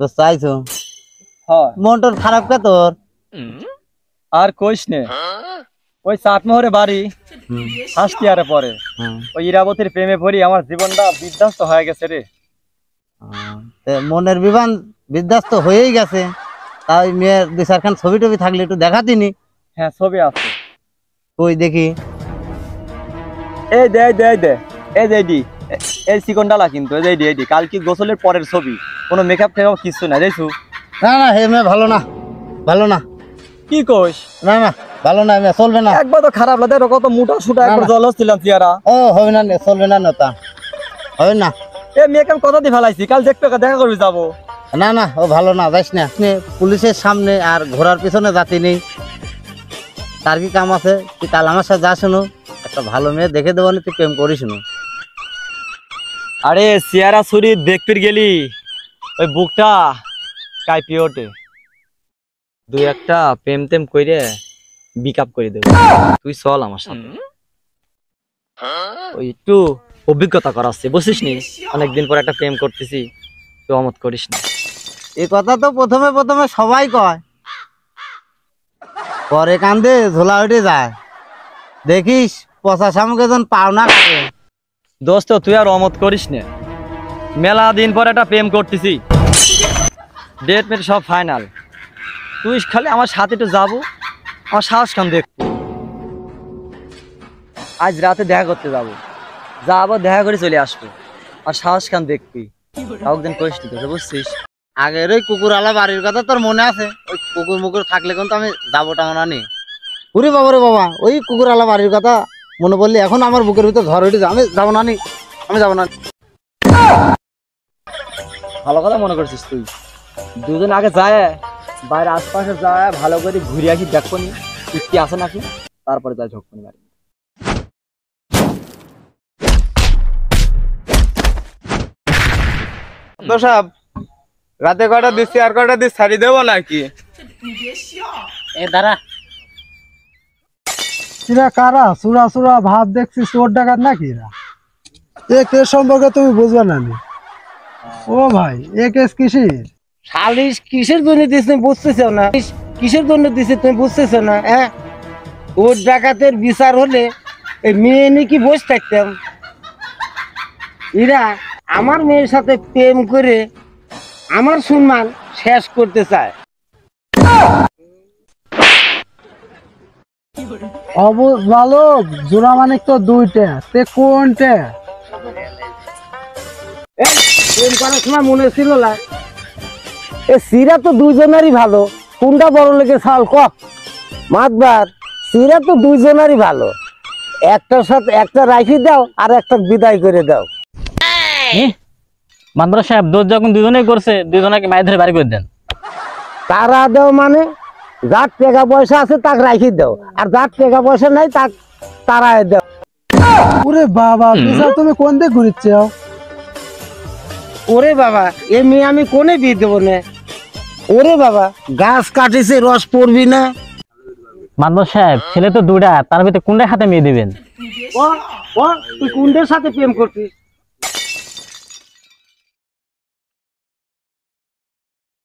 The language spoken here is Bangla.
তো চাইছো হ্যাঁ মনটন খারাপ কে তোর? আর কইস নে, ওই চাটমোহরে বাড়ি ফার্স্ট ইয়ারে পরে ওই ইরাবতীর প্রেমে পড়ি আমার জীবনটা বিধ্বস্ত হয়ে গেছে রে। মনের বিধ্বস্ত হয়েই গেছে। তাই মেয়ের দুই চারখান ছবি টবি থাকলে একটু দেখাতিনি। হ্যাঁ ছবি আছে, কই দেখি। এই দে দে দে, এই যে এডি, এই চিকনডালা কিন্তু এই যে এডি এডি কালকে গোসলের পরের ছবি, কোনো মেকআপ টেকআপ কিছু না দেখছু? না না হে মেয়ে ভালো না, ভালো না। কি কইস? না না ভালো না, মেয়ে চলবে না। একবার তো খারাপ লাগে, কত মোটা সুটা একবার জল হচ্ছিলাম চেহারা। ও হবে না, চলবে না, তা হবে না। এ মেকআপ কথা দিয়ে ফেলাইছি, কাল দেখতে দেখা করবি যাবো। না না ও ভালো না, যাইস না। পুলিশের সামনে আর ঘোড়ার পিছনে জাতি নেই, তার কি কাম আছে? তুই কাল আমার সাথে যা, শুনো একটা ভালো মেয়ে দেখে দেবো, তুই প্রেম করিস শুনো। আরে চেহারা ছুরি দেখতে গেলি ওই বুকটা কাইপি ওঠে। দুই একটা প্রেম টেম কইরে বিকআপ করে দেব, তুই চল আমার সাথে। ওই একটু অভিজ্ঞতা করাচ্ছে, বুঝছিস নি? অনেকদিন পর একটা প্রেম করতেছি, তুই অমত করিস না। এই কথা তো প্রথমে প্রথমে সবাই কয়, পরে কান্দে ঝোলা উঠে যায়। দেখিস পচা শামুকে যখন পাওনা কাটে। দোস্ত তুই আর অমত করিস না, মেলা দিন পর একটা প্রেম করতেছি, ডেট মেট সব ফাইনাল। তুই খালি আমার সাথে একটু যাবো, আমার সাহস খান দেখবো। আজ রাতে দেখা করতে যাবো, যাবো দেখা করে চলে আসবো, আর সাহস খান দেখবি। একদিন করিস নি তোকে, বুঝছিস? আগের ওই কুকুরওয়ালা বাড়ির কথা তোর মনে আছে? ওই কুকুর মুকুর থাকলে কিন্তু আমি যাবো টাঙানো নি। ওরে বাবা রে বাবা, ওই কুকুরওয়ালা বাড়ির কথা মনে পড়লি এখন আমার বুকের ভিতর ঝড় উঠে যায়। আমি যাবো না নি, আমি যাবো না। ভালো কথা মনে করছিস তুই। দুজন আগে যায় বাইরে আশপাশে যায়, ভালো করে ঘুরে আসি, দেখবো নি কি আছে নাকি, তারপরে যায় ঝকনি বাড়ি। তো সাহেব রাতে কটা দিচ্ছি, আর কটা দিচ্ছি ছাড়ি দেবো নাকি? এ দাঁড়া, এরা কারা? সুরা সুরা ভাব দেখছি, চোর ডাকাত নাকি এরা? এ কেস সম্পর্কে তুমি বুঝবে না নি? ও ভাই এ কেস কিসের? সালিশ কিসের জন্য দিস তুমি বুঝতেছো না? কিসের জন্য দিছে তুমি বুঝতেছো না? হ্যাঁ, ওর ডাকাতের বিচার হলে এই মেয়ে নিয়ে কি বসে থাকতাম? এরা আমার মেয়ের সাথে প্রেম করে আমার সম্মান শেষ করতে চায়। বালক জোড়া মানে তো দুইটা, তে কোনটা? প্রেম করার সময় মনে ছিল না এ সিরা তো দুইজনেরই ভালো, কোনটা বড় লেগে ছাল ক মাতবার? সিরা তো দুইজনেরই ভালো, একটার সাথে একটা রাখি দাও আর একটা বিদায় করে দাও। মাদ্রা সাহেব দোষ যখন দুজনেই করছে, দুজনকে মায়ের ধরে বাড়ি করে দেন। তারা দাও মানে যার টাকা পয়সা আছে তাকে রাখি দাও, আর যার টাকা পয়সা নাই তাক তারাই দাও। ওরে বাবা, তুমি কোন দিক ঘুরিচ্ছ? ওরে বাবা, এ মেয়ে আমি কোনে বিয়ে দেবো না? ওরে বাবা, গাছ কাটিছে রস পড়বি না? মাদ্রা সাহেব ছেলে তো দুটা, তার ভিতরে কোনটা হাতে মেয়ে দিবেন? ও ও তুই কোনদের সাথে প্রেম করছিস?